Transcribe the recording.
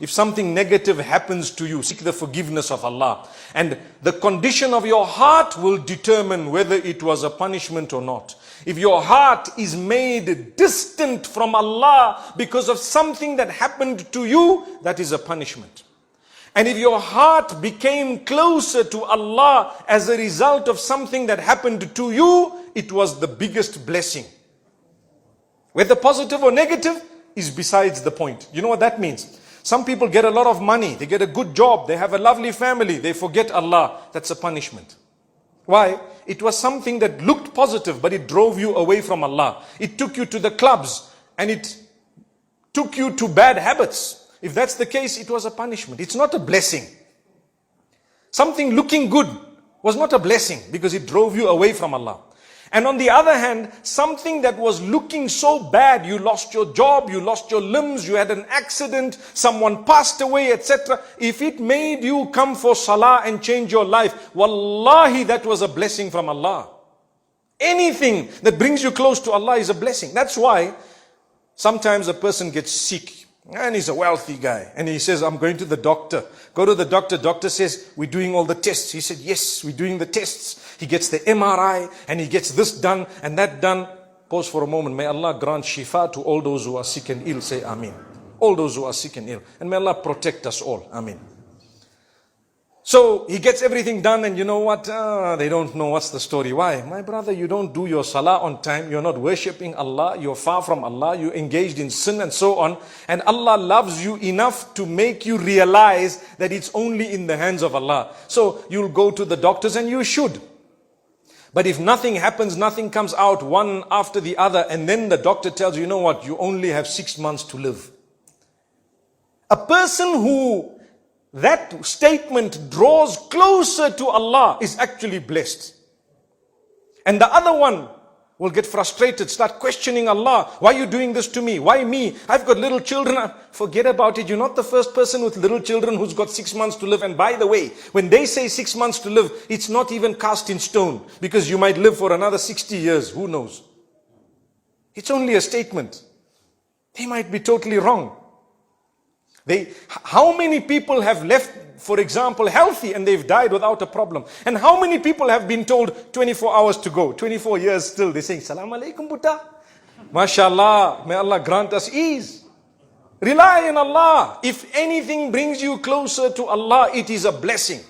If something negative happens to you, seek the forgiveness of Allah. And the condition of your heart will determine whether it was a punishment or not. If your heart is made distant from Allah because of something that happened to you, that is a punishment. And if your heart became closer to Allah as a result of something that happened to you, it was the biggest blessing. Whether positive or negative is besides the point. You know what that means? Some people get a lot of money, they get a good job, they have a lovely family, they forget Allah. That's a punishment. Why? It was something that looked positive, but it drove you away from Allah. It took you to the clubs and it took you to bad habits. If that's the case, it was a punishment. It's not a blessing. Something looking good was not a blessing because it drove you away from Allah. And on the other hand, something that was looking so bad, you lost your job, you lost your limbs, you had an accident, someone passed away, etc. If it made you come for salah and change your life, wallahi, that was a blessing from Allah. Anything that brings you close to Allah is a blessing. That's why sometimes a person gets sick and he's a wealthy guy and he says, I'm going to the doctor. Go to the doctor. Doctor says, we're doing all the tests. He said, yes, we're doing the tests. He gets the MRI and he gets this done and that done. Pause for a moment. May Allah grant shifa to all those who are sick and ill. Say Ameen. All those who are sick and ill. And may Allah protect us all. Ameen. So he gets everything done and you know what? They don't know what's the story. Why? My brother, you don't do your salah on time. You're not worshipping Allah. You're far from Allah. You're engaged in sin and so on. And Allah loves you enough to make you realize that it's only in the hands of Allah. So you'll go to the doctors and you should. But if nothing happens, nothing comes out one after the other, and then the doctor tells you, you know what, you only have 6 months to live. A person who that statement draws closer to Allah is actually blessed. And the other one will get frustrated, start questioning Allah. Why are you doing this to me? Why me? I've got little children. Forget about it. You're not the first person with little children who's got 6 months to live. And by the way, when they say 6 months to live, it's not even cast in stone. Because you might live for another 60 years. Who knows? It's only a statement. They might be totally wrong. How many people have left, for example, healthy and they've died without a problem? And how many people have been told 24 hours to go, 24 years still? They're saying, Salam alaikum Buddha. MashaAllah, may Allah grant us ease. Rely on Allah. If anything brings you closer to Allah, it is a blessing.